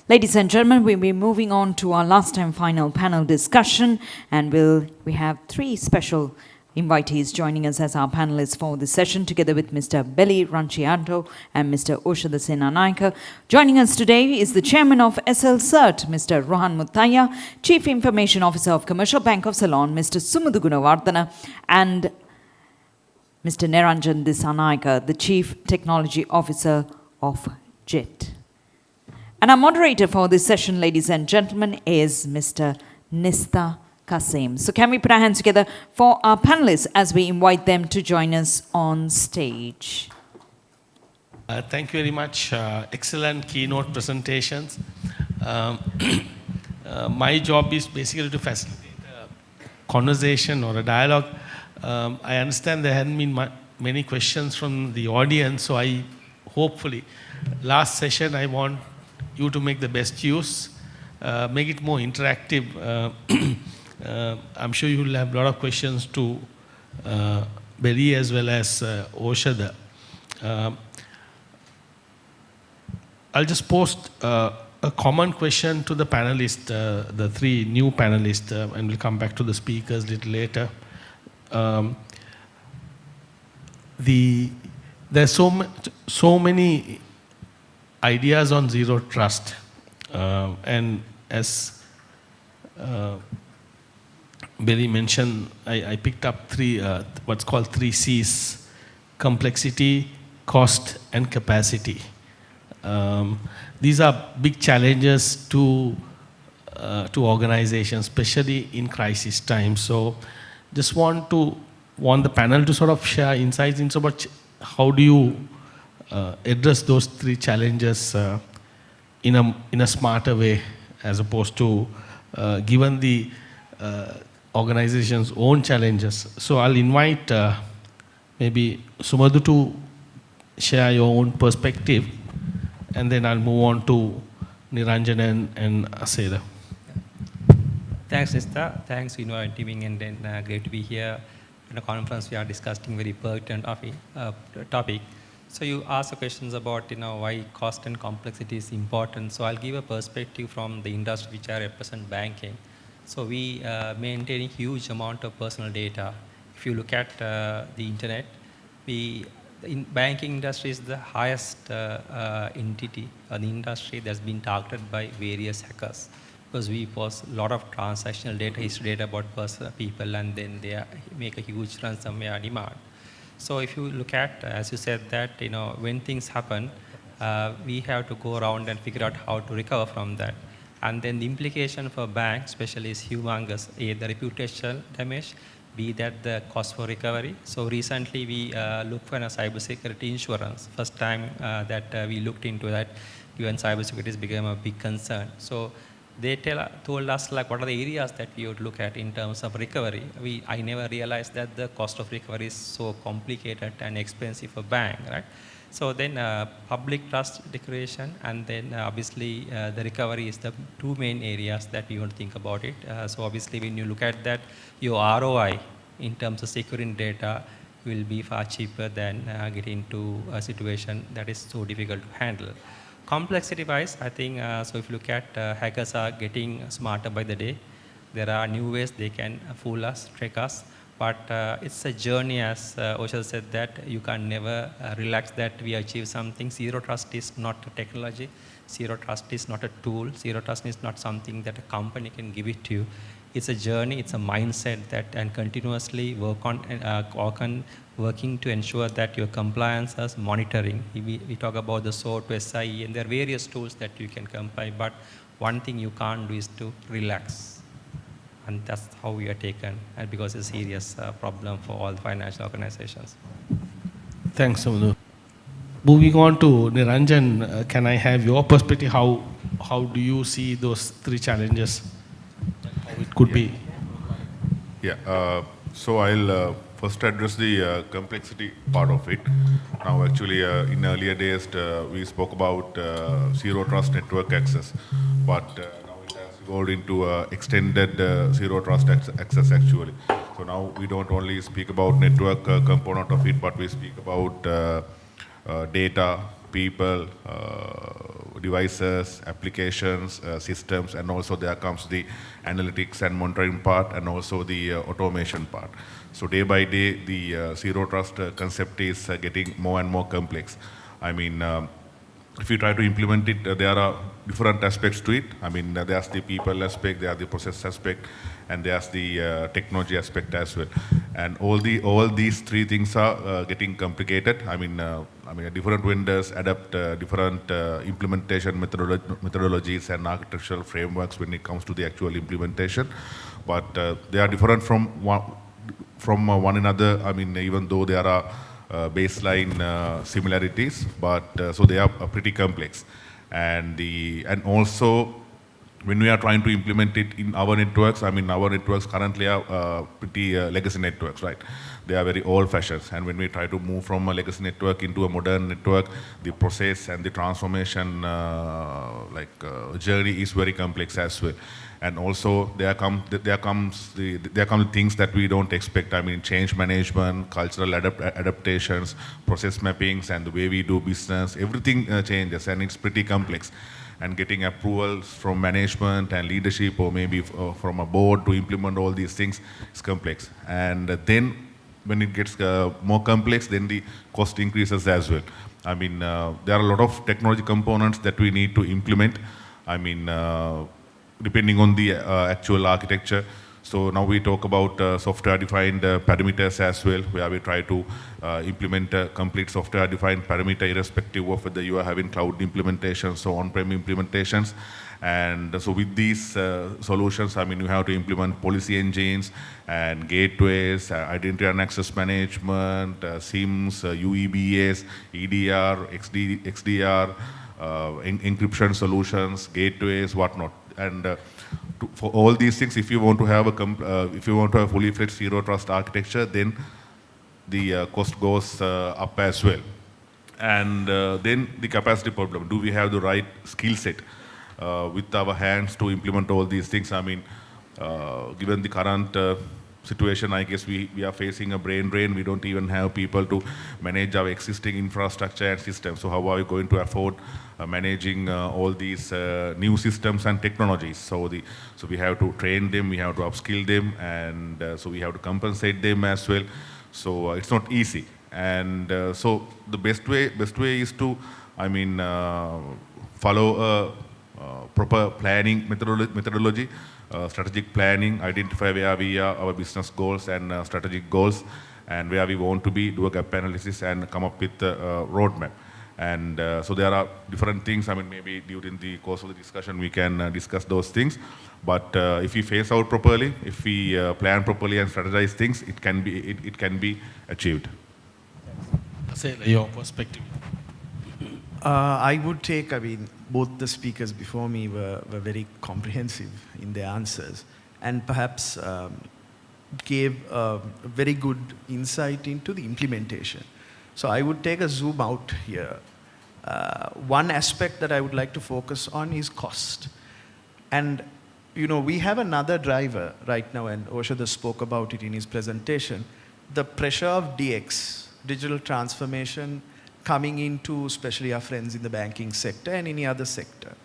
Ladies and gentlemen, we'll be moving on to our last and final panel discussion, and we have three special invitees joining us as our panelists for this session, together with Mr. Belly Ranchianto and Mr. Oshada Senanaika. Joining us today is the chairman of SL CERT, Mr. Rohan Muttaya, Chief Information Officer of Commercial Bank of Ceylon, Mr. Sumudu Gunawardana, and Mr. Niranjan Disanaika, the Chief Technology Officer of JET. And our moderator for this session, ladies and gentlemen, is Mr. Nista Kasim. So can we put our hands together for our panelists as we invite them to join us on stage? Thank you very much. Excellent keynote presentations. My job is basically to facilitate a conversation or a dialogue. I understand there hadn't been many questions from the audience, so hopefully, last session I want you to make the best use, make it more interactive. I'm sure you will have a lot of questions to Belly as well as Oshada. I'll just post a common question to the panelists, the three new panelists, and we'll come back to the speakers a little later. There's so many ideas on zero trust, and as Billy mentioned, I picked up what's called 3 C's: complexity, cost, and capacity. These are big challenges to organizations, especially in crisis times. So just want the panel to sort of share insights into about how do you address those 3 challenges in a smarter way, as opposed to given the organization's own challenges. So I'll invite maybe Sumadu to share your own perspective, and then I'll move on to Niranjan and Aseda. Thanks, Nista. Thanks for inviting me, and then great to be here in a conference. We are discussing very pertinent topic. So you asked questions about why cost and complexity is important. So I'll give a perspective from the industry which I represent, banking. So we maintain a huge amount of personal data. If you look at the internet, in banking industry is the highest entity or the industry that's been targeted by various hackers, because we post a lot of transactional data, history data about people, and then they make a huge ransomware demand. So if you look at, as you said, that when things happen, we have to go around and figure out how to recover from that. And then the implication for banks, especially, is humongous. A, the reputational damage, B, that the cost for recovery. So recently we looked for a cybersecurity insurance. First time that we looked into that, given cybersecurity has become a big concern. So they told us what are the areas that we would look at in terms of recovery. I never realized that the cost of recovery is so complicated and expensive for bank, right? So then public trust declaration, and then obviously the recovery is the 2 main areas that we want to think about it. So obviously when you look at that, your ROI in terms of securing data will be far cheaper than getting into a situation that is so difficult to handle. Complexity wise, I think, so if you look at hackers are getting smarter by the day. There are new ways they can fool us, trick us, but it's a journey, as Oshal said, that you can never relax that we achieve something. Zero trust is not a technology. Zero trust is not a tool. Zero trust is not something that a company can give it to you. It's a journey, it's a mindset that, and continuously working to ensure that your compliance is monitoring. We talk about the SOAR to SIE, and there are various tools that you can comply, but one thing you can't do is to relax. And that's how we are taken, and because it's a serious problem for all financial organizations. Thanks, Sumadu. Moving on to Niranjan, can I have your perspective? How do you see those 3 challenges? How it could be? Yeah, so I'll first address the complexity part of it. Now actually in earlier days we spoke about zero trust network access, but now it has evolved into extended zero trust access actually. So now we don't only speak about network component of it, but we speak about data, people, devices, applications, systems, and also there comes the analytics and monitoring part, and also the automation part. So day by day, the zero trust concept is getting more and more complex. I mean, if you try to implement it, there are different aspects to it. I mean, there's the people aspect, there are the process aspect, and there's the technology aspect as well. And all these three things are getting complicated. I mean, different vendors adapt different implementation methodologies and architectural frameworks when it comes to the actual implementation. But they are different from one another. I mean, even though there are baseline similarities, but so they are pretty complex. And also when we are trying to implement it in our networks, I mean, our networks currently are pretty legacy networks, right? They are very old-fashioned. And when we try to move from a legacy network into a modern network, the process and the transformation journey is very complex as well. And also there come things that we don't expect. I mean, change management, cultural adaptations, process mappings, and the way we do business, everything changes, and it's pretty complex. And getting approvals from management and leadership, or maybe from a board to implement all these things is complex. And then when it gets more complex, then the cost increases as well. I mean, there are a lot of technology components that we need to implement. I mean, depending on the actual architecture. So now we talk about software-defined parameters as well, where we try to implement a complete software-defined parameter irrespective of whether you are having cloud implementations or on-prem implementations. And so with these solutions, I mean, you have to implement policy engines and gateways, identity and access management, SIMs, UEBAs, EDR, XDR, encryption solutions, gateways, whatnot. And for all these things, if you want to have a fully fledged zero trust architecture, then the cost goes up as well. And then the capacity problem. Do we have the right skill set with our hands to implement all these things? I mean, given the current situation, I guess we are facing a brain drain. We don't even have people to manage our existing infrastructure and systems. So how are we going to afford managing all these new systems and technologies? So we have to train them, we have to upskill them, and so we have to compensate them as well. So it's not easy. And so the best way is to, I mean, follow a proper planning methodology. Strategic planning, identify where we are, our business goals and strategic goals, and where we want to be, do a gap analysis, and come up with a roadmap. And so there are different things. I mean, maybe during the course of the discussion we can discuss those things. But if we phase out properly, if we plan properly and strategize things, it can be achieved. Say your perspective. I would take, I mean, both the speakers before me were very comprehensive in their answers, and perhaps gave a very good insight into the implementation. So I would take a zoom out here. One aspect that I would like to focus on is cost. And you know, we have another driver right now, and Oshada spoke about it in his presentation, the pressure of DX, digital transformation, coming into especially our friends in the banking sector and any other sector.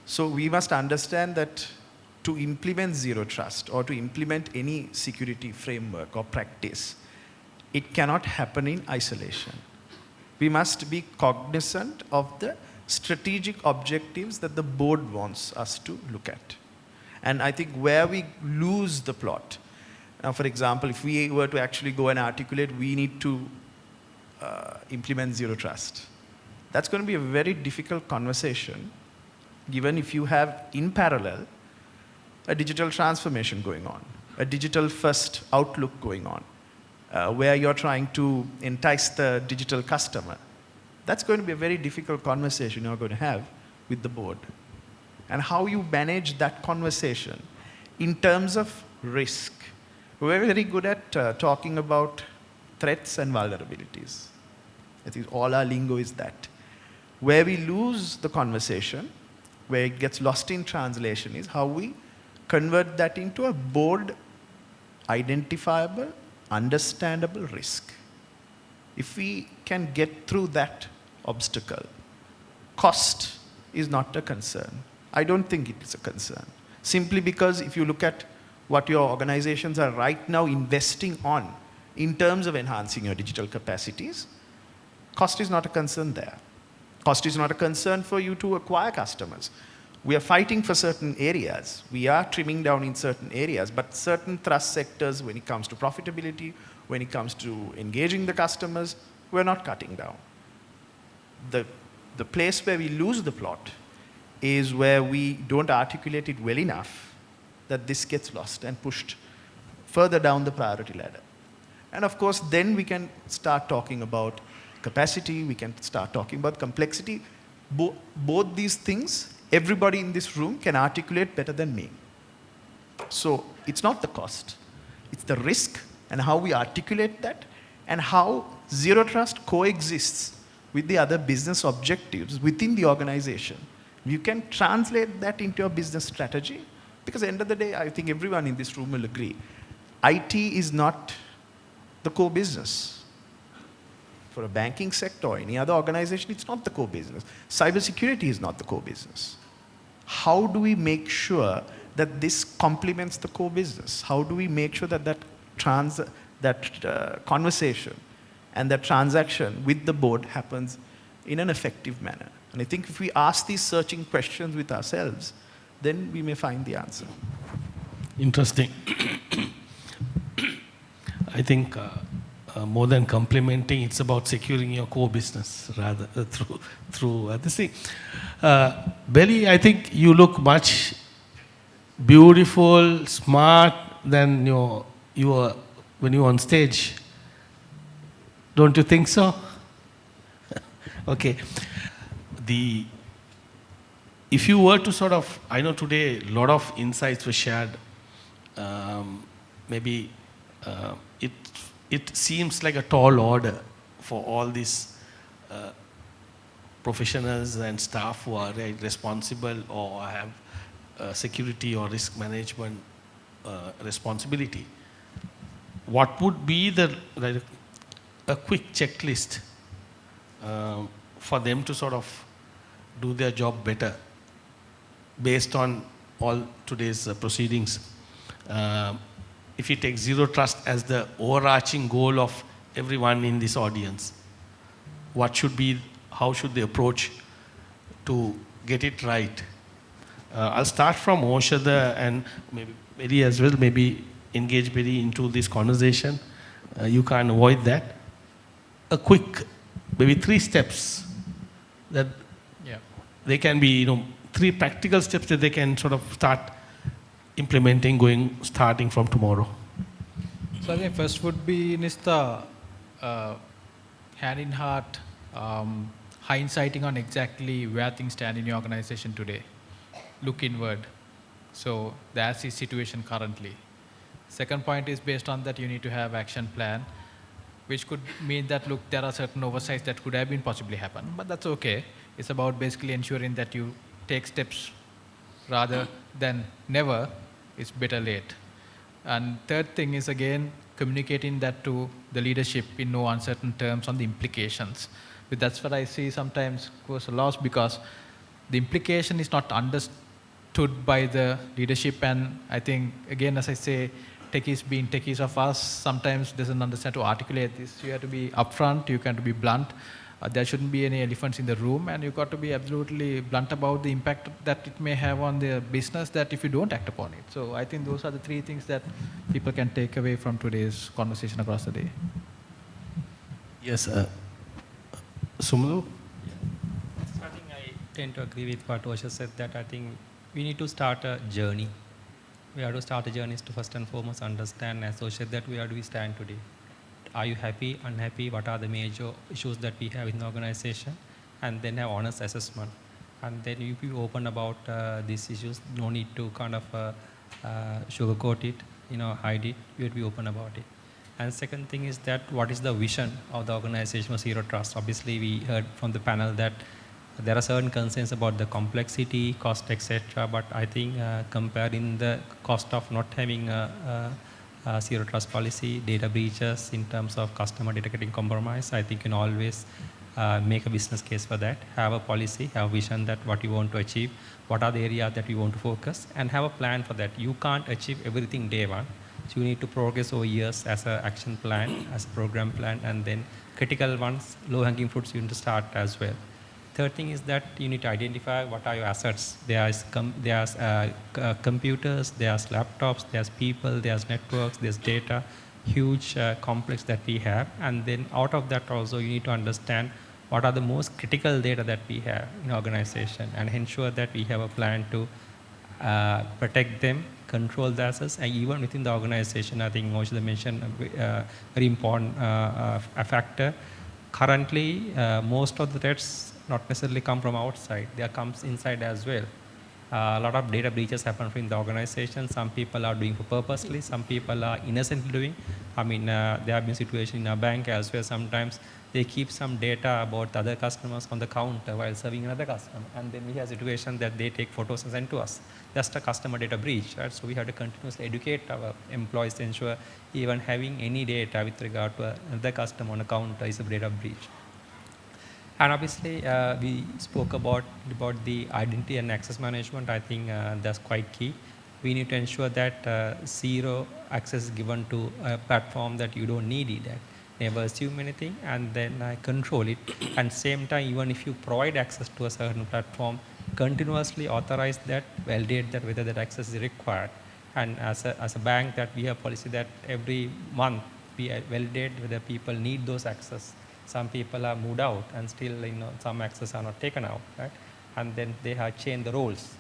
So we must understand that to implement zero trust or to implement any security framework or practice, it cannot happen in isolation. We must be cognizant of the strategic objectives that the board wants us to look at. And I think where we lose the plot, now for example, if we were to actually go and articulate, we need to implement zero trust. That's going to be a very difficult conversation, given if you have in parallel a digital transformation going on, a digital first outlook going on, where you're trying to entice the digital customer. That's going to be a very difficult conversation you're going to have with the board. And how you manage that conversation in terms of risk. We're very good at talking about threats and vulnerabilities. I think all our lingo is that. Where we lose the conversation, where it gets lost in translation, is how we convert that into a board identifiable, understandable risk. If we can get through that obstacle, cost is not a concern. I don't think it is a concern. Simply because if you look at what your organizations are right now investing on in terms of enhancing your digital capacities, cost is not a concern there. Cost is not a concern for you to acquire customers. We are fighting for certain areas. We are trimming down in certain areas, but certain thrust sectors, when it comes to profitability, when it comes to engaging the customers, we're not cutting down. The place where we lose the plot is where we don't articulate it well enough that this gets lost and pushed further down the priority ladder. And of course, then we can start talking about capacity, we can start talking about complexity. Both these things, everybody in this room can articulate better than me. So it's not the cost, it's the risk and how we articulate that and how zero trust coexists with the other business objectives within the organization. You can translate that into your business strategy, because at the end of the day, I think everyone in this room will agree, IT is not the core business. For a banking sector or any other organization, it's not the core business. Cybersecurity is not the core business. How do we make sure that this complements the core business? How do we make sure that that conversation and that transaction with the board happens in an effective manner? And I think if we ask these searching questions with ourselves, then we may find the answer. Interesting. I think more than complementing, it's about securing your core business rather through this thing. Belly, I think you look much beautiful, smart than you were when you were on stage. Don't you think so? Okay. If you were to sort of, I know today a lot of insights were shared. Maybe it seems like a tall order for all these professionals and staff who are responsible or have security or risk management responsibility. What would be a quick checklist for them to sort of do their job better based on all today's proceedings? If you take zero trust as the overarching goal of everyone in this audience, how should they approach to get it right? I'll start from Oshada and maybe Betty as well, maybe engage Betty into this conversation. You can't avoid that. A quick, maybe 3 steps that they can be, 3 practical steps that they can sort of start implementing starting from tomorrow. So I think first would be Nista, hand in heart, hindsighting on exactly where things stand in your organization today. Look inward. So that's the situation currently. Second point is based on that you need to have action plan, which could mean that, look, there are certain oversights that could have been possibly happen, but that's okay. It's about basically ensuring that you take steps rather than never. It's better late. And third thing is, again, communicating that to the leadership in no uncertain terms on the implications. But that's what I see sometimes goes lost, because the implication is not understood by the leadership. And I think, again, as I say, techies being techies of us sometimes doesn't understand to articulate this. You have to be upfront, you have to be blunt. There shouldn't be any elephants in the room, and you've got to be absolutely blunt about the impact that it may have on the business that if you don't act upon it. So I think those are the 3 things that people can take away from today's conversation across the day. Yes, Sumulu? I think I tend to agree with what Osha said, that I think we need to start a journey. We have to start a journey to first and foremost understand, as Osha said, that where do we stand today? Are you happy, unhappy? What are the major issues that we have in the organization? And then have honest assessment. And then you be open about these issues. No need to kind of sugarcoat it, hide it. You have to be open about it. And second thing is that what is the vision of the organization for Zero Trust? Obviously, we heard from the panel that there are certain concerns about the complexity, cost, etc. But I think comparing the cost of not having a Zero Trust policy, data breaches in terms of customer data getting compromised, I think you can always make a business case for that, have a policy, have a vision that what you want to achieve, what are the areas that you want to focus, and have a plan for that. You can't achieve everything day one. So you need to progress over years as an action plan, as a program plan, and then critical ones, low-hanging fruits, you need to start as well. Third thing is that you need to identify what are your assets. There's computers, there's laptops, there's people, there's networks, there's data, huge complex that we have. And then out of that also you need to understand what are the most critical data that we have in organization and ensure that we have a plan to protect them, control the assets, and even within the organization, I think Moshida mentioned a very important factor. Currently, most of the threats not necessarily come from outside, they comes inside as well. A lot of data breaches happen in the organization. Some people are doing it purposely, some people are innocently doing. I mean, there have been situations in a bank as well. Sometimes they keep some data about other customers on the counter while serving another customer. And then we have a situation that they take photos and send to us. Just a customer data breach, right? So we have to continuously educate our employees to ensure even having any data with regard to another customer on a counter is a data breach. And obviously, we spoke about the identity and access management. I think that's quite key. We need to ensure that zero access is given to a platform that you don't need it at. Never assume anything and then control it. And same time, even if you provide access to a certain platform, continuously authorize that, validate that whether that access is required. And as a bank, that we have policy that every month we validate whether people need those access. Some people are moved out and still, some access are not taken out, right? And then they have changed the roles.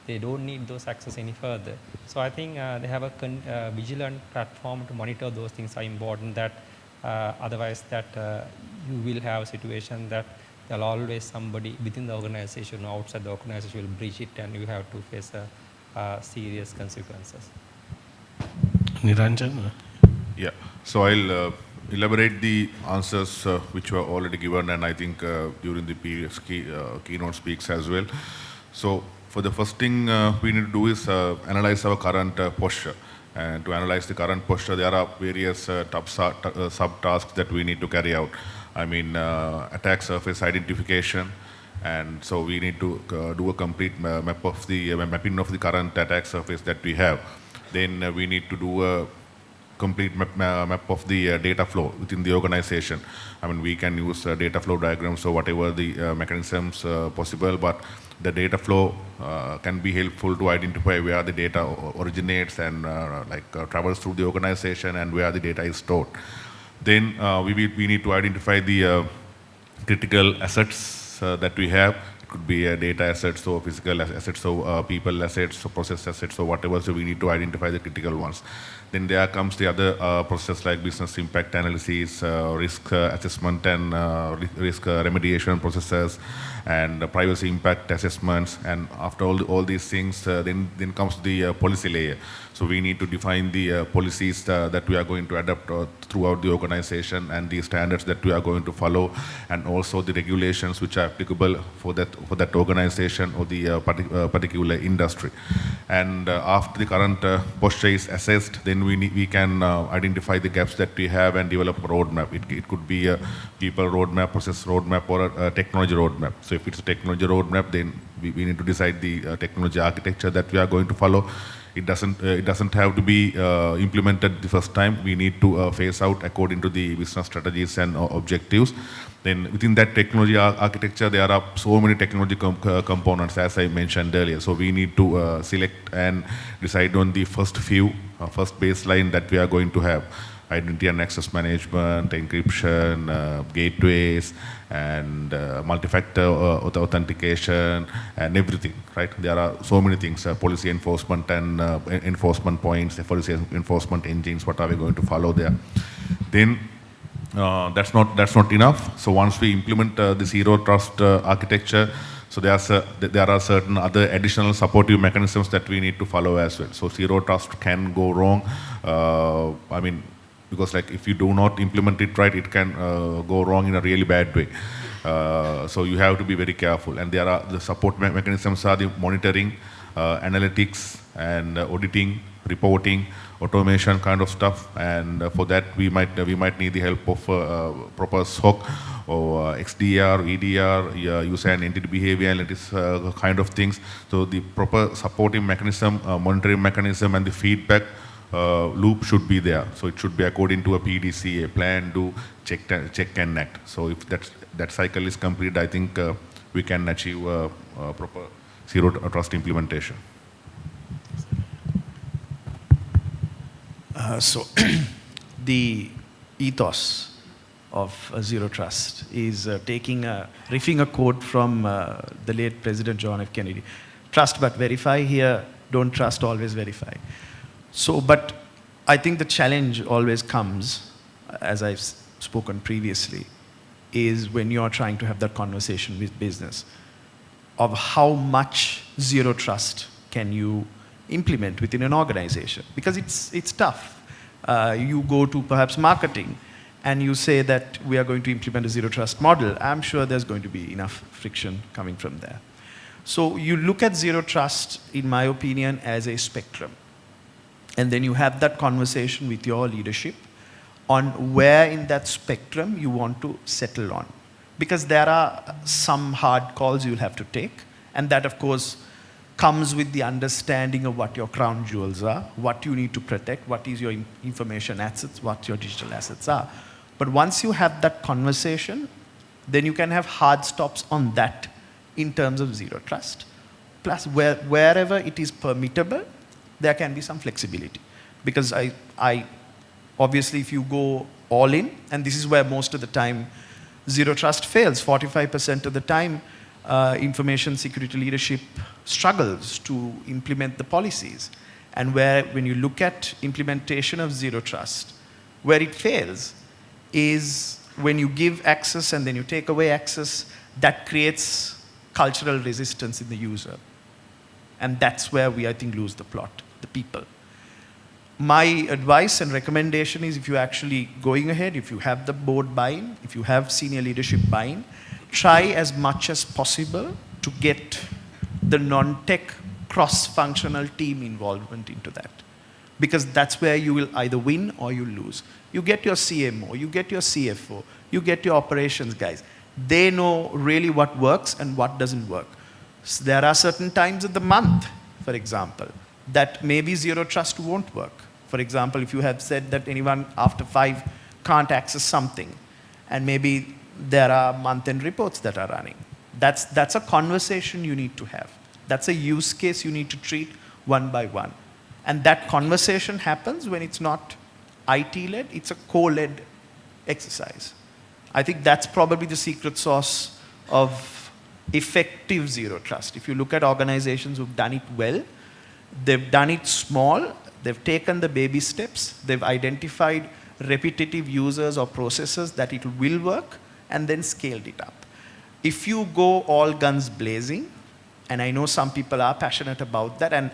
They don't need those access any further. So I think they have a vigilant platform to monitor those things are important. That otherwise, that you will have a situation that there'll always somebody within the organization or outside the organization will breach it, and you have to face serious consequences. Niranjan? Yeah. So I'll elaborate the answers which were already given, and I think during the previous keynote speaks as well. So for the first thing we need to do is analyze our current posture. And to analyze the current posture, there are various sub-tasks that we need to carry out. I mean, attack surface identification, and so we need to do a complete mapping of the current attack surface that we have. Then we need to do a complete map of the data flow within the organization. I mean, we can use data flow diagrams or whatever the mechanisms possible, but the data flow can be helpful to identify where the data originates and travels through the organization and where the data is stored. Then we need to identify the critical assets that we have. It could be data assets or physical assets or people assets or process assets or whatever. So we need to identify the critical ones. Then there comes the other process like business impact analysis, risk assessment and risk remediation processes, and privacy impact assessments. And after all these things, then comes the policy layer. So we need to define the policies that we are going to adopt throughout the organization, and the standards that we are going to follow, and also the regulations which are applicable for that organization or the particular industry. And after the current posture is assessed, then we can identify the gaps that we have and develop a roadmap. It could be a people roadmap, process roadmap, or a technology roadmap. So if it's a technology roadmap, then we need to decide the technology architecture that we are going to follow. It doesn't have to be implemented the first time. We need to phase out according to the business strategies and objectives. Then within that technology architecture, there are so many technology components, as I mentioned earlier. So we need to select and decide on the first baseline that we are going to have. Identity and access management, encryption, gateways, and multi-factor authentication, and everything, right? There are so many things, policy enforcement and enforcement points, policy enforcement engines, what are we going to follow there? Then that's not enough. So once we implement the zero trust architecture, so there are certain other additional supportive mechanisms that we need to follow as well. So zero trust can go wrong. I mean, because like if you do not implement it right, it can go wrong in a really bad way. So you have to be very careful. And there are the support mechanisms are the monitoring, analytics, and auditing, reporting, automation kind of stuff. And for that we might need the help of proper SOC or XDR, EDR, user and entity behavior analytics kind of things. So the proper supporting mechanism, monitoring mechanism, and the feedback loop should be there. So it should be according to a PDC, a plan, do, check and act. So if that cycle is complete, I think we can achieve proper zero trust implementation. So the ethos of zero trust is riffing a quote from the late President John F. Kennedy. Trust but verify. Here, don't trust, always verify. So, but I think the challenge always comes, as I've spoken previously, is when you're trying to have that conversation with business of how much zero trust can you implement within an organization. Because it's tough. You go to perhaps marketing and you say that we are going to implement a zero trust model. I'm sure there's going to be enough friction coming from there. So you look at zero trust, in my opinion, as a spectrum. And then you have that conversation with your leadership on where in that spectrum you want to settle on. Because there are some hard calls you'll have to take. And that, of course, comes with the understanding of what your crown jewels are, what you need to protect, what is your information assets, what your digital assets are. But once you have that conversation, then you can have hard stops on that in terms of zero trust. Plus, wherever it is permittable, there can be some flexibility. Because obviously, if you go all in, and this is where most of the time zero trust fails, 45% of the time, information security leadership struggles to implement the policies. And when you look at implementation of zero trust, where it fails is when you give access and then you take away access, that creates cultural resistance in the user. And that's where we, I think, lose the plot, the people. My advice and recommendation is, if you're actually going ahead, if you have the board buy-in, if you have senior leadership buy-in, try as much as possible to get the non-tech cross-functional team involvement into that. Because that's where you will either win or you lose. You get your CMO, you get your CFO, you get your operations guys. They know really what works and what doesn't work. So there are certain times of the month, for example, that maybe zero trust won't work. For example, if you have said that anyone after 5 can't access something, and maybe there are month-end reports that are running. That's a conversation you need to have. That's a use case you need to treat one by one. And that conversation happens when it's not IT-led, it's a co-led exercise. I think that's probably the secret sauce of effective zero trust. If you look at organizations who've done it well, they've done it small, they've taken the baby steps, they've identified repetitive users or processes that it will work, and then scaled it up. If you go all guns blazing, and I know some people are passionate about that, and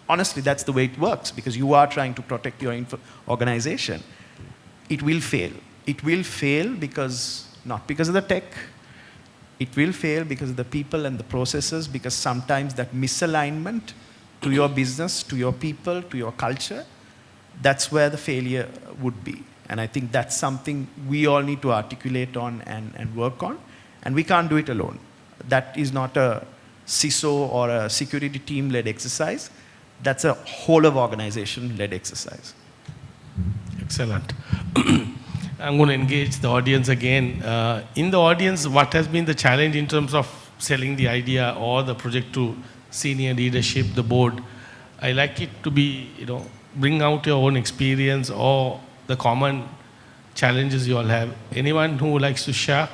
honestly, that's the way it works, because you are trying to protect your organization, it will fail. It will fail because, not because of the tech, it will fail because of the people and the processes, because sometimes that misalignment to your business, to your people, to your culture, that's where the failure would be. And I think that's something we all need to articulate on and work on. And we can't do it alone. That is not a CISO or a security team-led exercise. That's a whole of organization-led exercise. Excellent. I'm going to engage the audience again. In the audience, what has been the challenge in terms of selling the idea or the project to senior leadership, the board? I like it to be, bring out your own experience or the common challenges you all have. Anyone who likes to share?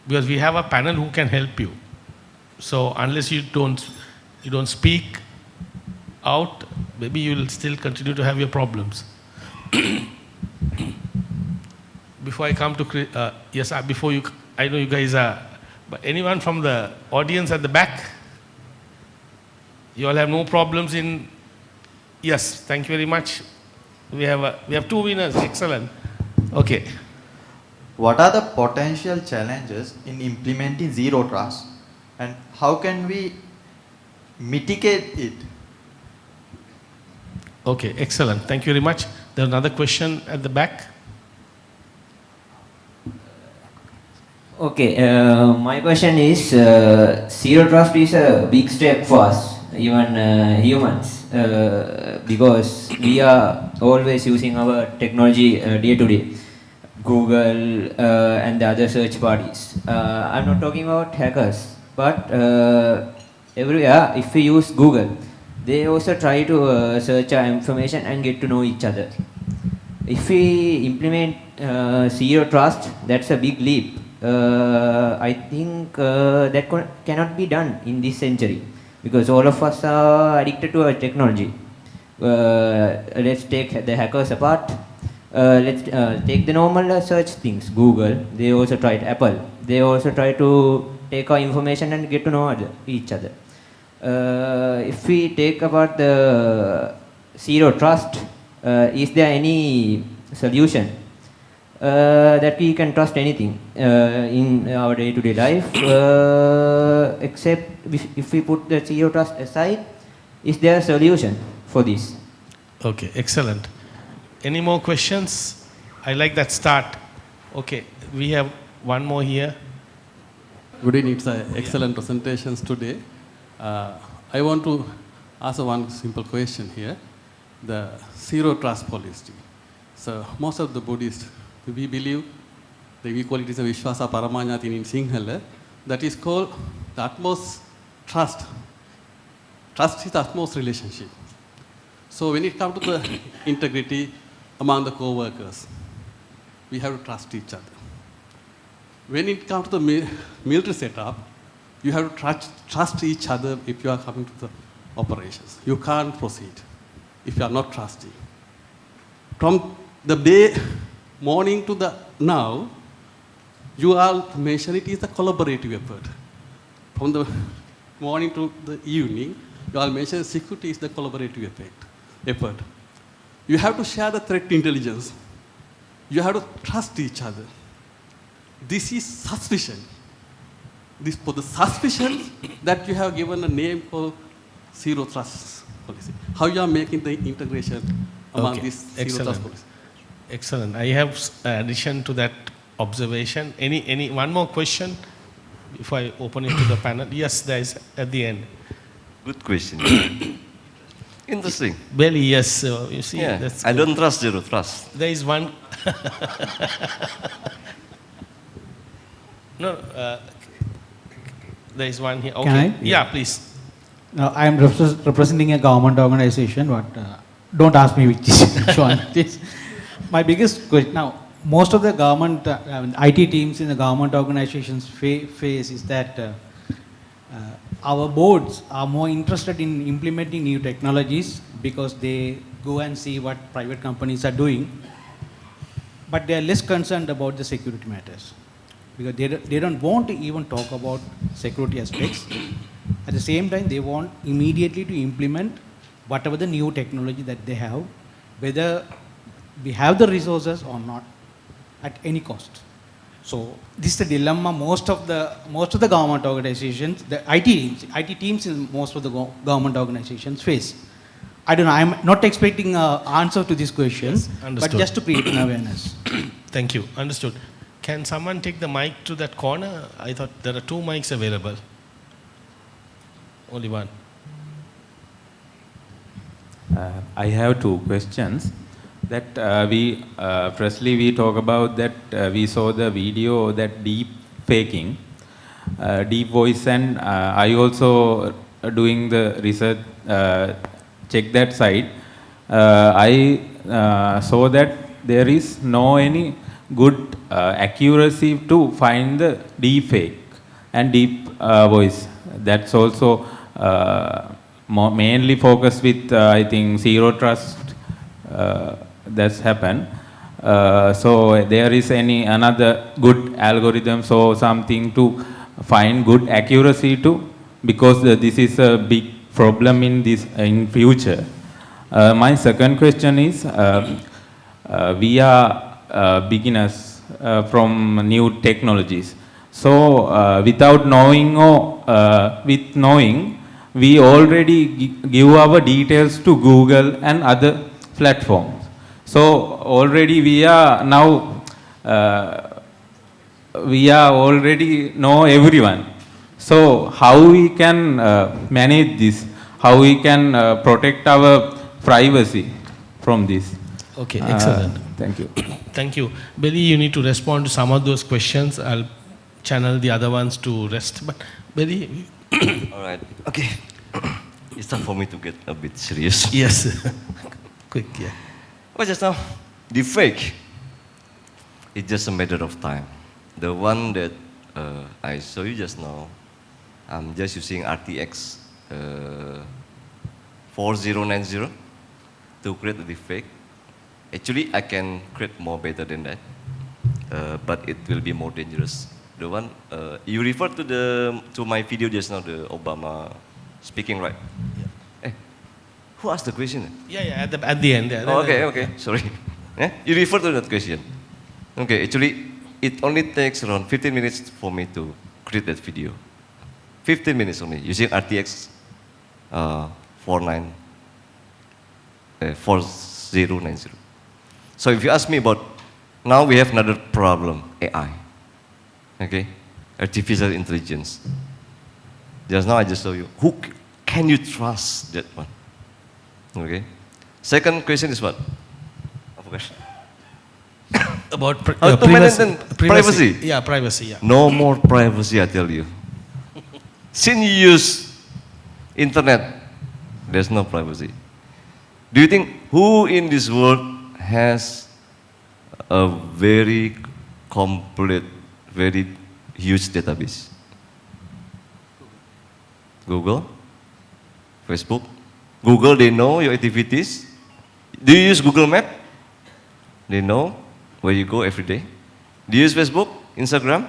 Because we have a panel who can help you. So unless you don't speak out, maybe you will still continue to have your problems. Before I come to yes, before you, I know you guys are, but anyone from the audience at the back? You all have no problems in? Yes, thank you very much. We have 2 winners. Excellent. Okay. What are the potential challenges in implementing zero trust, and how can we mitigate it? Okay, excellent. Thank you very much. There's another question at the back. Okay, my question is zero trust is a big step for us, even humans, because we are always using our technology day to day. Google and the other search parties. I'm not talking about hackers, but everywhere, if we use Google, they also try to search our information and get to know each other. If we implement zero trust, that's a big leap. I think that cannot be done in this century because all of us are addicted to our technology. Let's take the hackers apart. Let's take the normal search things. Google, they also tried. Apple, they also try to take our information and get to know each other. If we take about the zero trust, is there any solution that we can trust anything in our day-to-day life, except if we put the zero trust aside? Is there a solution for this? Okay, excellent. Any more questions? I like that start. Okay, we have one more here. Good evening. It's excellent presentations today. I want to ask one simple question here. The zero trust policy. So most of the Buddhists, we believe, we call it as a Vishwasa Paramanyati in Sinhala, that is called the utmost trust. Trust is the utmost relationship. So when it comes to the integrity among the co-workers, we have to trust each other. When it comes to the military setup, you have to trust each other if you are coming to the operations. You can't proceed if you are not trusting. From the day, morning to the now, you all mention it is a collaborative effort. From the morning to the evening, you all mention security is the collaborative effort. You have to share the threat intelligence. You have to trust each other. This is suspicion. This for the suspicion that you have given a name called zero trust policy. How you are making the integration among this zero trust policy? Excellent. I have addition to that observation. Any one more question before I open it to the panel? Yes, there is at the end. Good question. Interesting. Belly, yes. You see, Yeah, that's I good. don't trust zero trust. There is one. No, there is one here. Okay. Can I? Yeah, please. Now, I am representing a government organization, but don't ask me which one it is. My biggest question now, most of the government, IT teams in the government organizations face is that our boards are more interested in implementing new technologies because they go and see what private companies are doing, but they are less concerned about the security matters because they don't want to even talk about security aspects. At the same time, they want immediately to implement whatever the new technology that they have, whether we have the resources or not, at any cost. So this is the dilemma most of the government organizations, the IT teams in most of the government organizations face. I don't know, I'm not expecting an answer to this question, Yes, but understood. just to create an awareness. Thank you. Understood. Can someone take the mic to that corner? I thought there are two mics available. Only one. I have two questions. That firstly we talk about that we saw the video that deep faking, deep voice, and I also doing the research, check that site. I saw that there is no any good accuracy to find the deep fake and deep voice. That's also mainly focused with I think zero trust. That's happened. So there is another good algorithms or something to find good accuracy too, because this is a big problem in future. My second question is, we are beginners from new technologies. So without knowing or with knowing, we already give our details to Google and other platforms. So already we are now we are already know everyone. So how we can manage this? How we can protect our privacy from this? Okay, excellent. Thank you. Thank you. Billy, you need to respond to some of those questions. I'll channel the other ones to rest. But Billy, All right. Okay. It's time for me to get a bit serious. yes, quick, yeah. Well, just now, the fake. It's just a matter of time. The one that I saw you just now, I'm just using RTX 4090 to create the fake. Actually, I can create more better than that, but it will be more dangerous. The one you referred to my video just now, the Obama speaking, right? Yeah. Hey, who asked the question? Yeah, at the end. Yeah. Oh, okay, sorry. Yeah? You refer to that question. Okay, actually, it only takes around 15 minutes for me to create that video. 15 minutes only, using RTX 4090. So if you ask me about, now we have another problem, AI. Okay, artificial intelligence. Just now I just showed you, who can you trust that one? Okay. Second question is what? I forgot. About privacy. Yeah, privacy, yeah. No more privacy, I tell you. Since you use internet, there's no privacy. Do you think who in this world has a very complete, very huge database? Google? Facebook? Google, they know your activities. Do you use Google Map? They know where you go every day. Do you use Facebook, Instagram?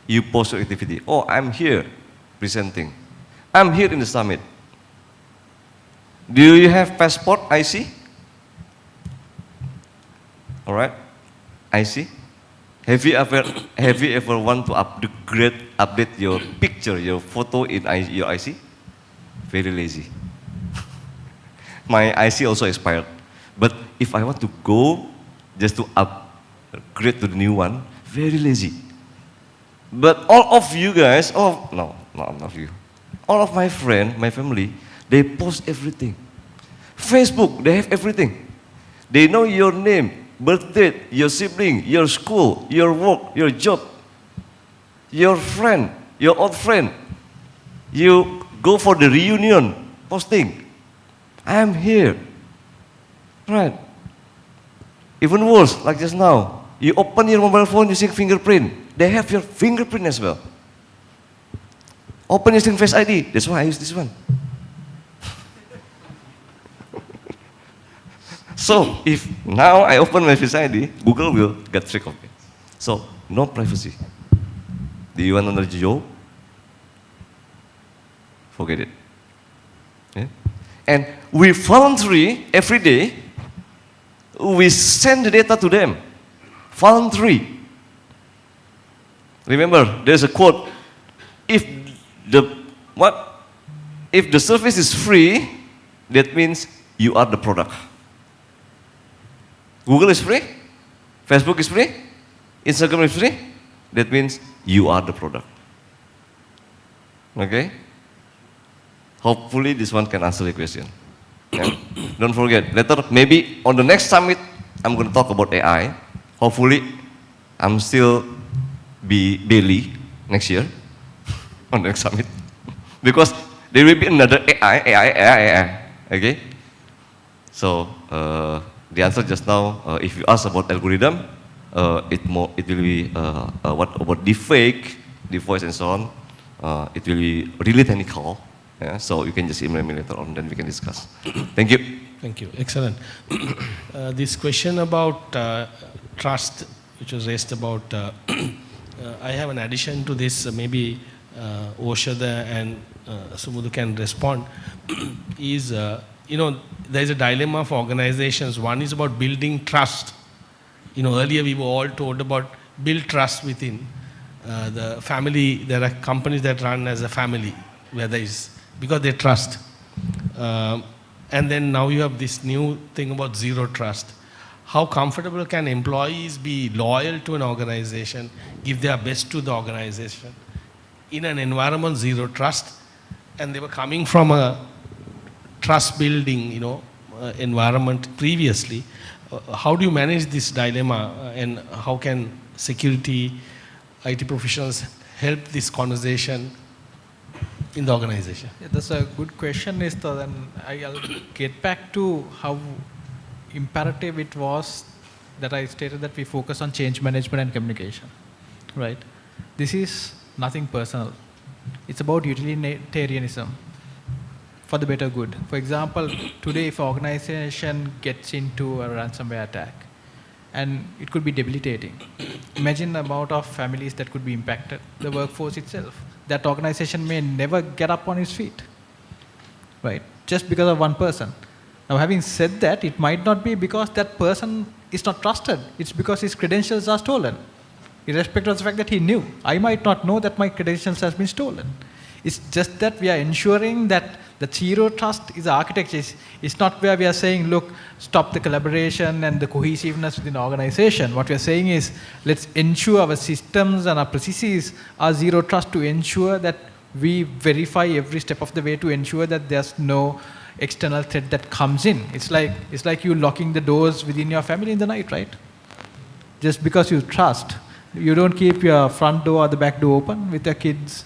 You post your activity. Oh, I'm here presenting. I'm here in the summit. Do you have passport, IC? All right, IC. Have you ever want to update your picture, your photo in your IC? Very lazy. My IC also expired. But if I want to go just to upgrade to the new one, very lazy. But all of you guys, no, not of you. All of my friends, my family, they post everything. Facebook, they have everything. They know your name, birth date, your sibling, your school, your work, your job, your friend, your old friend. You go for the reunion, posting. I am here. Right. Even worse, like just now. You open your mobile phone using fingerprint. They have your fingerprint as well. Open using Face ID. That's why I use this one. So, if now I open my Face ID, Google will get trick of me. So, no privacy. Do you want another job? Forget it. Yeah? And we voluntary, every day, we send the data to them. Voluntary. Remember, there's a quote. If the service is free, that means you are the product. Google is free, Facebook is free, Instagram is free, that means you are the product. Okay? Hopefully this one can answer the question. Yeah? Don't forget, later, maybe on the next summit, I'm going to talk about AI. Hopefully, I'm still be Bailey next year on the next summit. Because there will be another AI. Okay? So, the answer just now, if you ask about algorithm, it will be what about deepfake, the voice and so on. It will be really technical. Yeah? So you can just email me later on, then we can discuss. Thank you. Thank you. Excellent. This question about trust, which was raised about, I have an addition to this. Maybe Oshada and Sumudu can respond. Is there is a dilemma for organizations. One is about building trust. Earlier we were all told about build trust within the family. There are companies that run as a family, where there is, because they trust. And then now you have this new thing about zero trust. how comfortable can employees be loyal to an organization, give their best to the organization in an environment zero trust, and they were coming from a trust building, environment previously. How do you manage this dilemma, and how can security, IT professionals help this conversation in the organization? Yeah, that's a good question, Nista. Then I'll get back to how imperative it was that I stated that we focus on change management and communication, right? This is nothing personal. It's about utilitarianism for the better good. For example, today if an organization gets into a ransomware attack, and it could be debilitating. Imagine the amount of families that could be impacted, the workforce itself. That organization may never get up on its feet, right? Just because of one person. Now, having said that, it might not be because that person is not trusted. It's because his credentials are stolen, irrespective of the fact that he knew. I might not know that my credentials has been stolen. It's just that we are ensuring that the zero trust is architecture. It's not where we are saying, look, stop the collaboration and the cohesiveness within the organization. What we are saying is, let's ensure our systems and our processes are zero trust to ensure that we verify every step of the way to ensure that there's no external threat that comes in. It's like you locking the doors within your family in the night, right? Just because you trust, you don't keep your front door or the back door open with your kids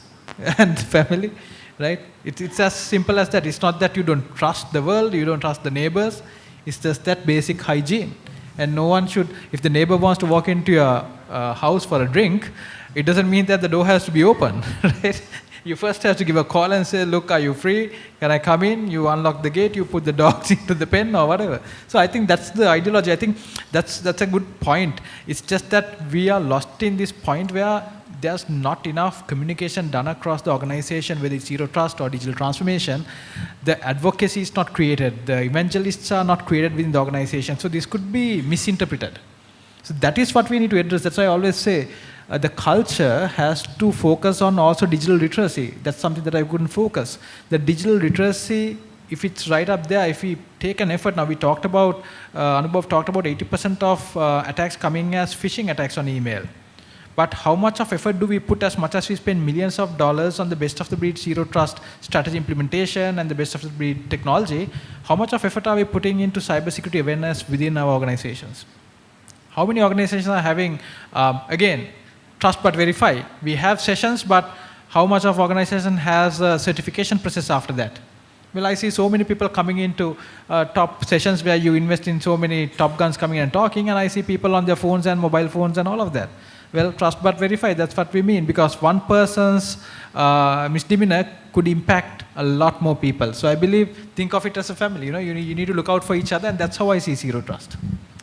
and family, right? It's as simple as that. It's not that you don't trust the world, you don't trust the neighbors. It's just that basic hygiene. And no one should, if the neighbor wants to walk into your house for a drink, it doesn't mean that the door has to be open, right? You first have to give a call and say, look, are you free? Can I come in? You unlock the gate, you put the dogs into the pen or whatever. So I think that's the ideology. I think that's a good point. It's just that we are lost in this point where there's not enough communication done across the organization, whether it's zero trust or digital transformation. The advocacy is not created. The evangelists are not created within the organization. So this could be misinterpreted. So that is what we need to address. That's why I always say the culture has to focus on also digital literacy. That's something that I couldn't focus. The digital literacy, if it's right up there, if we take an effort, now we talked about, Anubhav talked about 80% of attacks coming as phishing attacks on email. But how much of effort do we put, as much as we spend millions of dollars on the best of the breed zero trust strategy implementation and the best of the breed technology, how much of effort are we putting into cybersecurity awareness within our organizations? How many organizations are having, again, trust but verify? We have sessions, but how much of organization has a certification process after that? Well, I see so many people coming into top sessions where you invest in so many top guns coming and talking, and I see people on their phones and mobile phones and all of that. Well, trust but verify, that's what we mean, because one person's misdemeanor could impact a lot more people. So I believe, think of it as a family. You need to look out for each other, and that's how I see zero trust.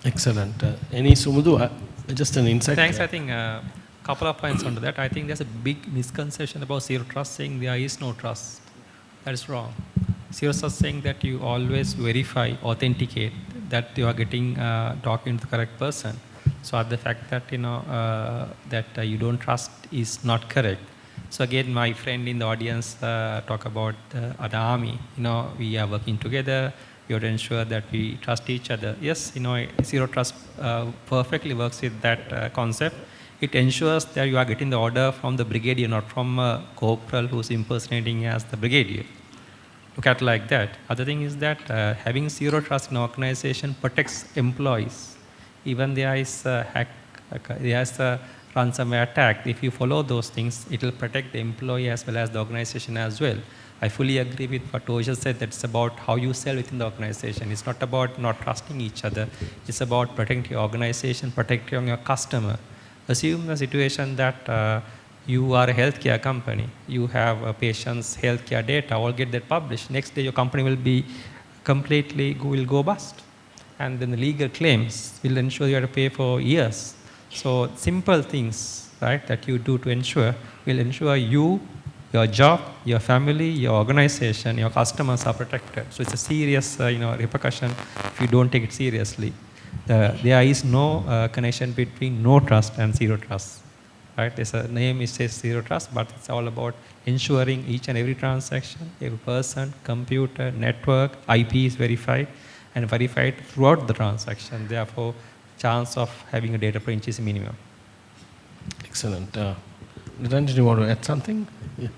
Excellent. Any Sumudu, just an insight? Thanks. I think a couple of points onto that. I think there's a big misconception about zero trust, saying there is no trust. That is wrong. Zero trust saying that you always verify, authenticate that you are getting talking to the correct person. So the fact that you don't trust is not correct. So again, my friend in the audience talk about the army. We are working together. We have to ensure that we trust each other. Yes, zero trust perfectly works with that concept. It ensures that you are getting the order from the brigadier, not from a corporal who's impersonating as the brigadier. Look at it like that. Other thing is that having zero trust in an organization protects employees. Even there is a ransomware attack. If you follow those things, it will protect the employee as well as the organization as well. I fully agree with what Toja said, that it's about how you sell within the organization. It's not about not trusting each other. It's about protecting your organization, protecting your customer. Assume the situation that you are a healthcare company. You have a patient's healthcare data, all get that published. Next day, your company will be will go bust. And then the legal claims will ensure you have to pay for years. So simple things, right, that you do to ensure will ensure you, your job, your family, your organization, your customers are protected. So it's a serious, repercussion if you don't take it seriously. There is no connection between no trust and zero trust, right? There's a name, it says zero trust, but it's all about ensuring each and every transaction, every person, computer, network, IP is verified, and verified throughout the transaction. Therefore, chance of having a data breach is minimum. Excellent. Niranjan, you want to add something? Yeah.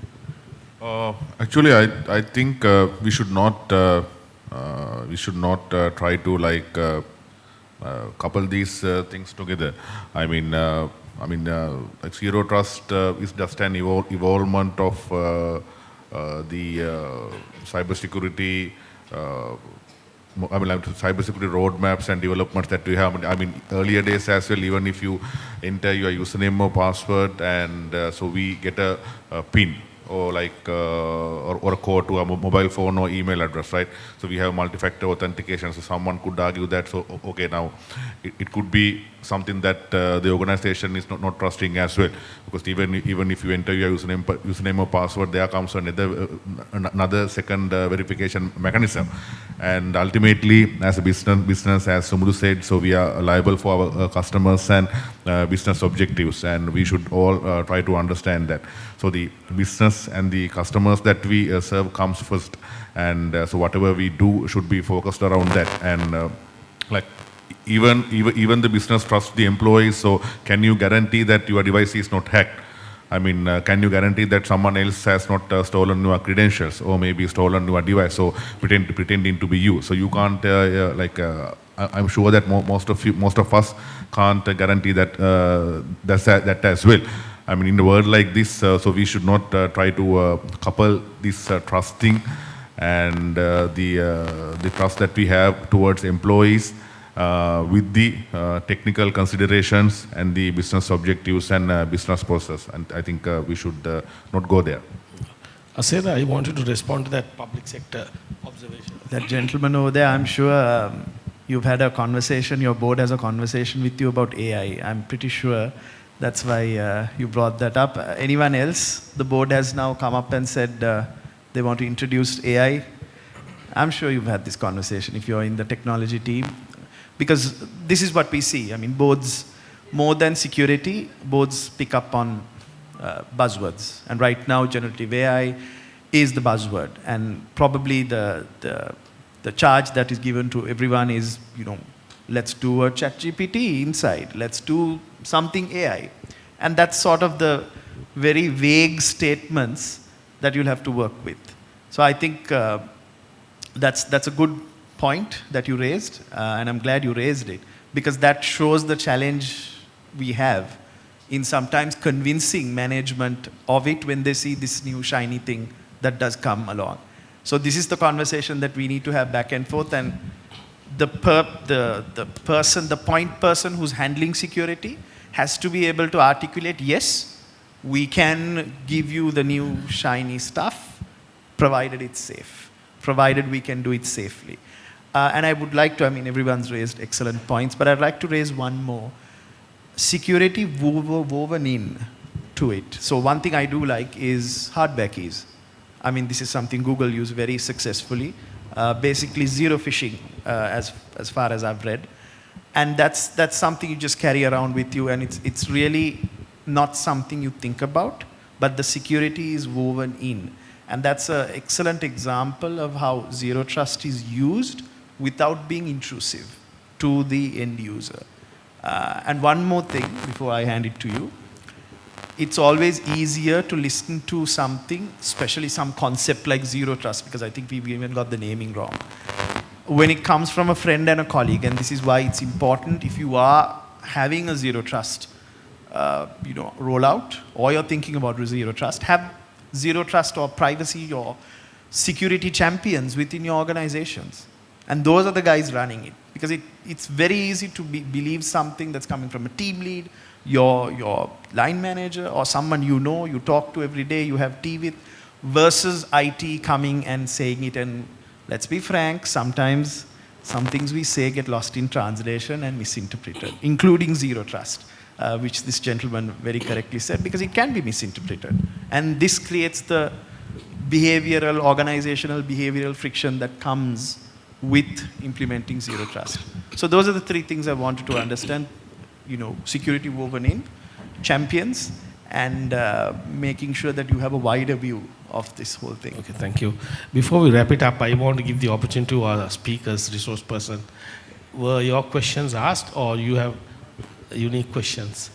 Actually, I think we should not try to couple these things together. Like zero trust is just an evolvement of the cybersecurity. Like cybersecurity roadmaps and developments that we have. Earlier days as well, even if you enter your username or password, and so we get a PIN or or a code to a mobile phone or email address, right? So we have multi-factor authentication. So someone could argue that, so okay, now it could be something that the organization is not trusting as well, because even if you enter your username or password, there comes another second verification mechanism, and ultimately, as a business, as Sumulu said, so we are liable for our customers and business objectives, and we should all try to understand that. So the business and the customers that we serve comes first, and so whatever we do should be focused around that. And even the business trusts the employees. So can you guarantee that your device is not hacked? Can you guarantee that someone else has not stolen your credentials or maybe stolen your device, so pretending to be you? So you can't I'm sure that most of us can't guarantee that that as well. In a world like this, so we should not try to couple this trusting and the trust that we have towards employees with the technical considerations and the business objectives and business process. And I think we should not go there. Asera, I wanted to respond to that public sector observation. That gentleman over there, I'm sure you've had a conversation, your board has a conversation with you about AI. I'm pretty sure that's why you brought that up. Anyone else? The board has now come up and said they want to introduce AI. I'm sure you've had this conversation if you're in the technology team. Because this is what we see. Boards, more than security, boards pick up on buzzwords. And right now, generative AI is the buzzword. And probably the charge that is given to everyone is, let's do a ChatGPT inside. Let's do something AI. And that's sort of the very vague statements that you'll have to work with. So I think that's a good point that you raised, and I'm glad you raised it, because that shows the challenge we have in sometimes convincing management of it when they see this new shiny thing that does come along. So this is the conversation that we need to have back and forth, and the point person who's handling security has to be able to articulate, yes, we can give you the new shiny stuff, provided it's safe, provided we can do it safely. And I would like to, everyone's raised excellent points, but I'd like to raise one more. Security woven in to it. So one thing I do like is hardware keys. This is something Google used very successfully. Basically zero phishing, as far as I've read. And that's something you just carry around with you, and it's really not something you think about, but the security is woven in. And that's an excellent example of how zero trust is used without being intrusive to the end user. And one more thing before I hand it to you. It's always easier to listen to something, especially some concept like zero trust, because I think we've even got the naming wrong, when it comes from a friend and a colleague. And this is why it's important, if you are having a zero trust rollout, or you're thinking about zero trust, have zero trust or privacy or security champions within your organizations. And those are the guys running it. Because it's very easy to believe something that's coming from a team lead, your line manager, or someone you talk to every day, you have tea with, versus IT coming and saying it. And let's be frank, sometimes some things we say get lost in translation and misinterpreted, including zero trust, which this gentleman very correctly said, because it can be misinterpreted. And this creates the organizational behavioral friction that comes with implementing zero trust. So those are the three things I wanted to understand. Security woven in, champions, and making sure that you have a wider view of this whole thing. Okay, thank you. Before we wrap it up, I want to give the opportunity to our speakers, resource person. Were your questions asked or you have unique questions?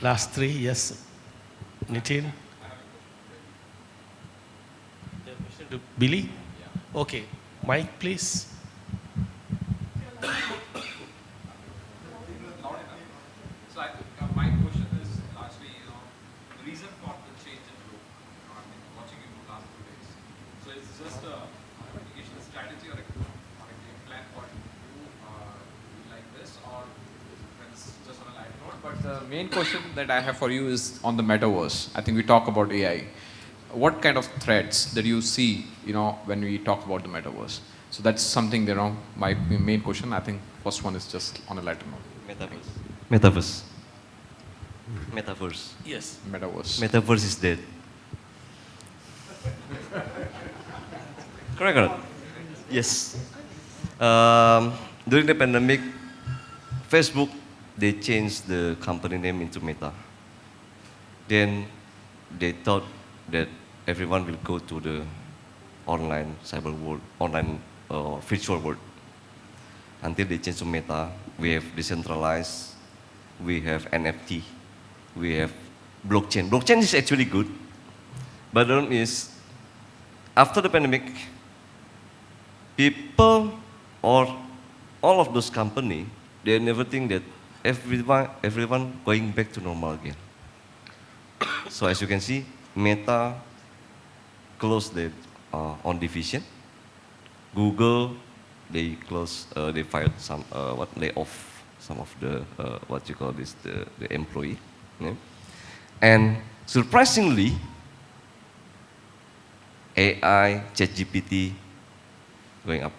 Last three, yes. Nitin? Question to Billy? Okay. Mike, please. So I think my question is largely, the reason for the change in look. I've been watching you for the last 2 days. So it's just a mitigation strategy or a game plan for you like this, or it's just on a light note. But the main question that I have for you is on the metaverse. I think we talk about AI. What kind of threats that you see, when we talk about the metaverse? So that's something, my main question. I think first one is just on a lighter note. Metaverse. Metaverse. Yes. Metaverse. Metaverse is dead. Correct. Yes. During the pandemic, Facebook, they changed the company name into Meta. Then they thought that everyone will go to the online cyber world, online virtual world. Until they changed to Meta, we have decentralized, we have NFT, we have blockchain. Blockchain is actually good, but the problem is, after the pandemic, people or all of those companies, they never think that everyone going back to normal again. So as you can see, Meta closed their own division. Google, they fired some, lay off some of the, the employee. Yeah? And surprisingly, AI, ChatGPT, going up.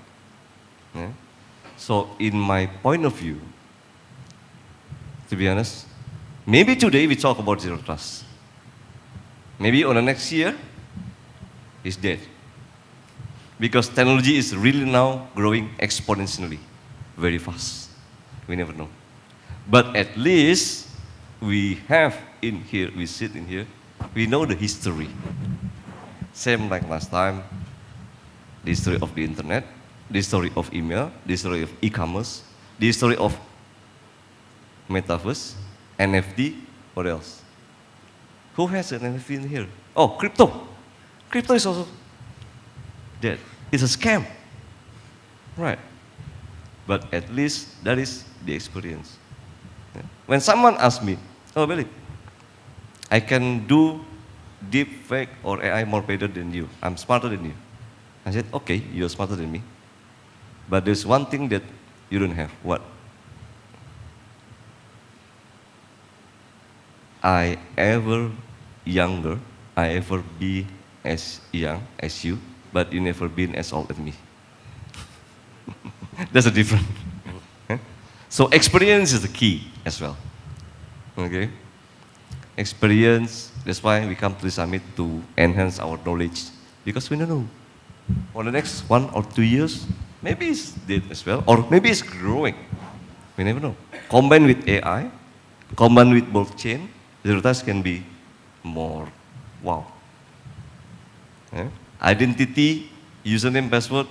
Yeah? So in my point of view, to be honest, maybe today we talk about zero trust. Maybe on the next year, it's dead. Because technology is really now growing exponentially, very fast. We never know. But at least we have in here, we sit in here, we know the history. Same like last time, the history of the internet, the history of email, the history of e-commerce, the history of metaverse, NFT, what else? Who has an NFT in here? Oh, crypto. Crypto is also dead. It's a scam. Right. But at least that is the experience. Yeah. When someone asks me, oh, Billy, I can do deep fake or AI more better than you. I'm smarter than you. I said, okay, you're smarter than me. But there's one thing that you don't have. What? I ever younger, I ever be as young as you, but you never been as old as me. That's a difference. So experience is the key as well. Okay? Experience, that's why we come to the summit to enhance our knowledge. Because we don't know. For the next 1 or 2 years, maybe it's dead as well, or maybe it's growing. We never know. Combined with AI, combined with blockchain, zero trust can be more wow. Yeah? Identity, username, password,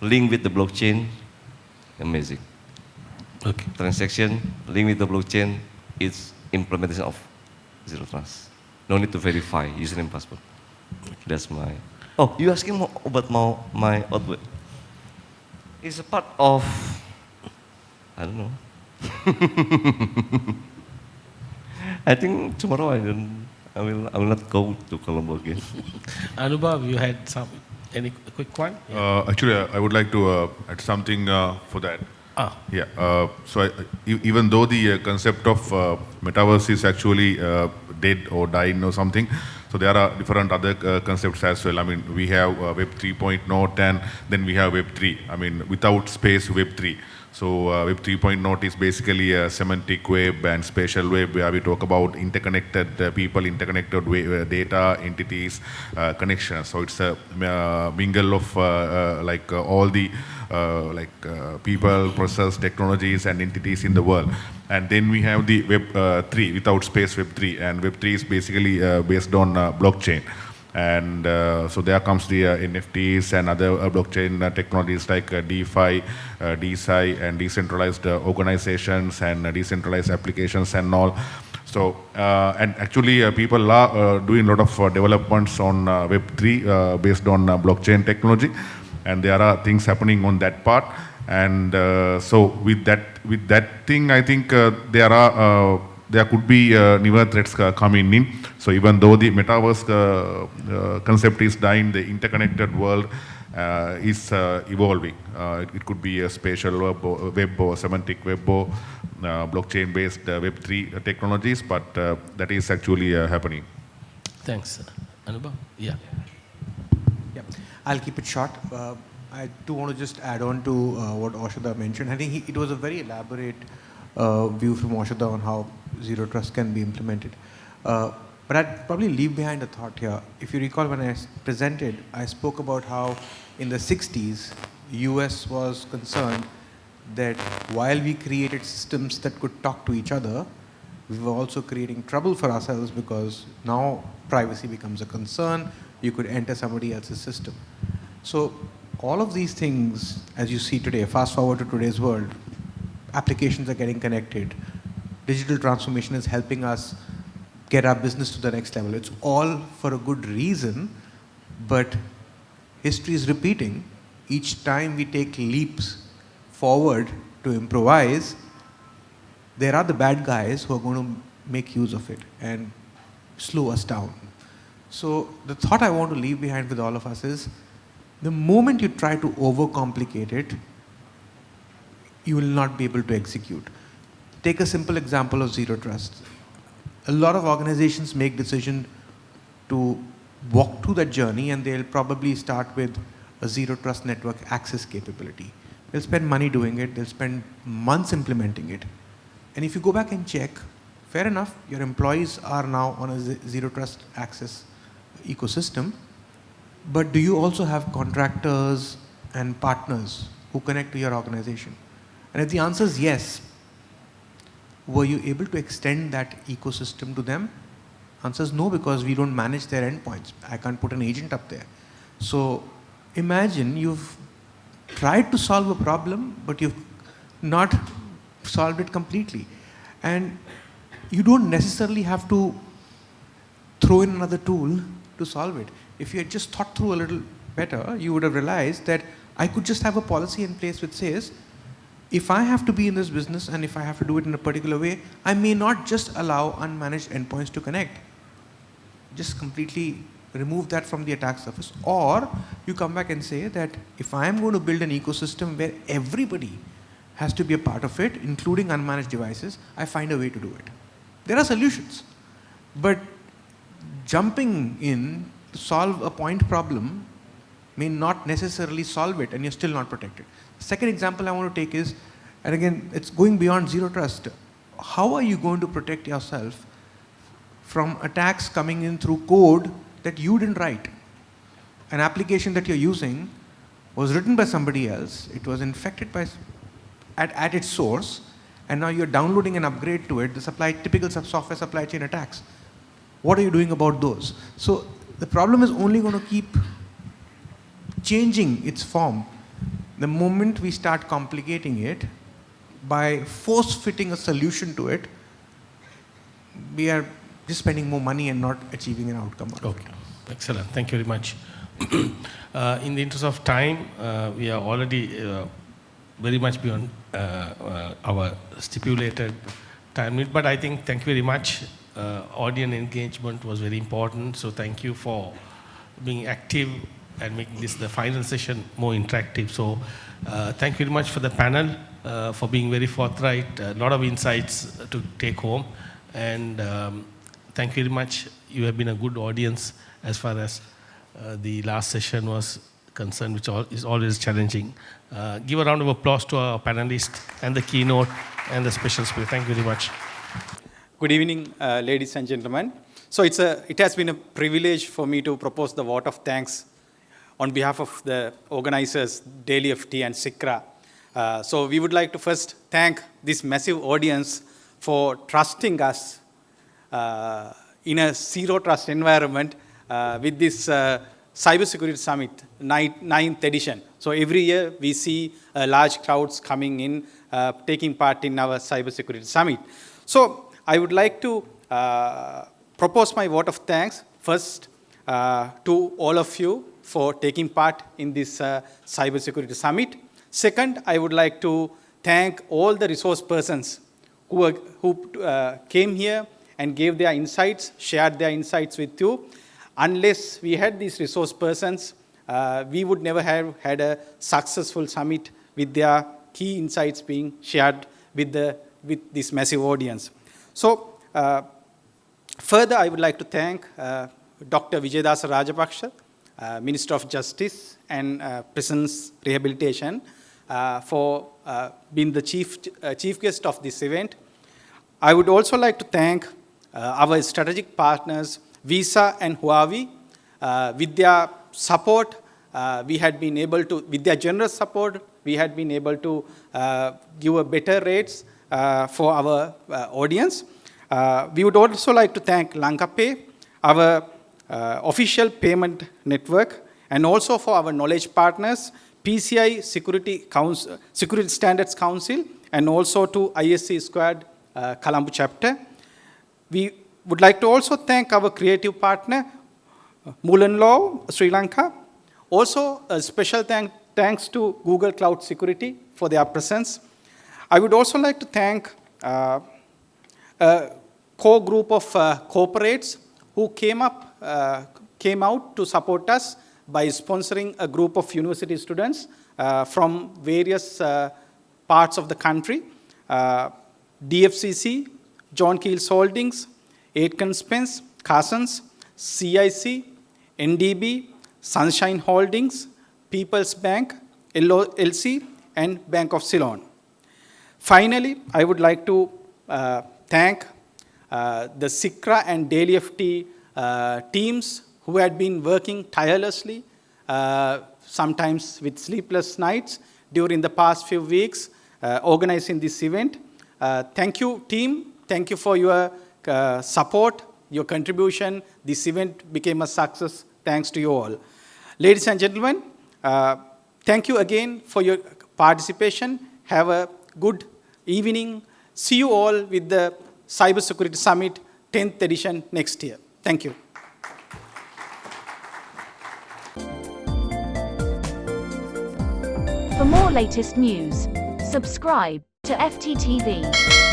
link with the blockchain, amazing. Okay. Transaction, link with the blockchain, it's implementation of zero trust. No need to verify username, password. That's my. Oh, you asking more about my output? It's a part of. I don't know. I think tomorrow I will not go to Colombo again. Anubhav, you had any quick one? Yeah. Actually, I would like to add something for that. Yeah. So even though the concept of metaverse is actually dead or died or something, so there are different other concepts as well. I mean, we have Web 3.0 and then we have Web 3. I mean, without space, Web 3. So Web 3.0 is basically a semantic web and spatial web where we talk about interconnected people, interconnected data, entities, connections. So it's a mingle of all the people, process, technologies and entities in the world. And then we have the Web 3, without space Web 3. And Web 3 is basically based on blockchain. And so there comes the NFTs and other blockchain technologies like DeFi, DeSci, and decentralized organizations and decentralized applications and all. So, and actually people are doing a lot of developments on Web3 based on blockchain technology, and there are things happening on that part. And so with that thing, I think there could be newer threats coming in. So even though the metaverse concept is dying, the interconnected world is evolving. It could be a spatial web or semantic web or blockchain-based Web3 technologies, but that is actually happening. Thanks. Anubhav? Yeah. Yeah, I'll keep it short. I do want to just add on to what Oshada mentioned. I think it was a very elaborate view from Oshada on how zero trust can be implemented. But I'd probably leave behind a thought here. If you recall, when I presented, I spoke about how in the 60s, US was concerned that while we created systems that could talk to each other, we were also creating trouble for ourselves because now privacy becomes a concern. You could enter somebody else's system. So all of these things, as you see today, fast forward to today's world, applications are getting connected. Digital transformation is helping us get our business to the next level. It's all for a good reason, but history is repeating. Each time we take leaps forward to improvise, there are the bad guys who are going to make use of it and slow us down. So the thought I want to leave behind with all of us is, the moment you try to overcomplicate it, you will not be able to execute. Take a simple example of zero trust. A lot of organizations make decision to walk through that journey, and they'll probably start with a zero trust network access capability. They'll spend money doing it, they'll spend months implementing it. And if you go back and check, fair enough, your employees are now on a zero trust access ecosystem, but do you also have contractors and partners who connect to your organization? And if the answer is yes, were you able to extend that ecosystem to them? Answer is no, because we don't manage their endpoints. I can't put an agent up there. So imagine you've tried to solve a problem, but you've not solved it completely. And you don't necessarily have to throw in another tool to solve it. If you had just thought through a little better, you would have realized that I could just have a policy in place which says, if I have to be in this business and if I have to do it in a particular way, I may not just allow unmanaged endpoints to connect. Just completely remove that from the attack surface. Or you come back and say that if I am going to build an ecosystem where everybody has to be a part of it, including unmanaged devices, I find a way to do it. There are solutions. But jumping in to solve a point problem may not necessarily solve it, and you're still not protected. Second example I want to take is, and again, it's going beyond zero trust. How are you going to protect yourself from attacks coming in through code that you didn't write? An application that you're using was written by somebody else. It was infected by at its source, and now you're downloading an upgrade to it, the typical software supply chain attacks. What are you doing about those? So the problem is only going to keep changing its form. The moment we start complicating it, by force-fitting a solution to it, we are just spending more money and not achieving an outcome. Okay, excellent. Thank you very much. In the interest of time, we are already very much beyond our stipulated time limit, but I think thank you very much. Audience engagement was very important, so thank you for being active and making this the final session more interactive. So thank you very much for the panel, for being very forthright, a lot of insights to take home, and thank you very much. You have been a good audience as far as the last session was concerned, which is always challenging. Give a round of applause to our panelists and the keynote and the special speaker. Thank you very much. Good evening, ladies and gentlemen. So it has been a privilege for me to propose the vote of thanks on behalf of the organizers, Daily FT and SICRA. So we would like to first thank this massive audience for trusting us in a zero trust environment. with this Cybersecurity Summit, ninth edition. So every year we see large crowds coming in, taking part in our Cybersecurity Summit. So I would like to propose my vote of thanks first to all of you for taking part in this Cybersecurity Summit. Second, I would like to thank all the resource persons who came here and gave their insights, shared their insights with you. Unless we had these resource persons, we would never have had a successful summit with their key insights being shared with this massive audience. So, further, I would like to thank Dr. Vijayadasa Rajapaksa, Minister of Justice and Prisons Rehabilitation, for being the chief guest of this event. I would also like to thank our strategic partners, Visa and Huawei. With their support, we had been able to, with their generous support, we had been able to give a better rates for our audience. We would also like to thank Lanka Pay, our official payment network, and also for our knowledge partners, PCI Security Standards Council, and also to ISC Squad Colombo chapter. We would like to also thank our creative partner, Mulan Law, Sri Lanka. Also, a special thanks to Google Cloud Security for their presence. I would also like to thank a core group of corporates who came out to support us by sponsoring a group of university students from various parts of the country. DFCC, John Keels Holdings, Aitken Spence, Carsons, CIC, NDB, Sunshine Holdings, People's Bank, LLC, and Bank of Ceylon. Finally, I would like to thank the SICRA and Daily FT teams who had been working tirelessly, sometimes with sleepless nights, during the past few weeks, organizing this event. Thank you, team. Thank you for your support, your contribution. This event became a success thanks to you all. Ladies and gentlemen, thank you again for your participation. Have a good evening. See you all with the Cybersecurity Summit 10th edition next year. Thank you. For more latest news, subscribe to FTTV.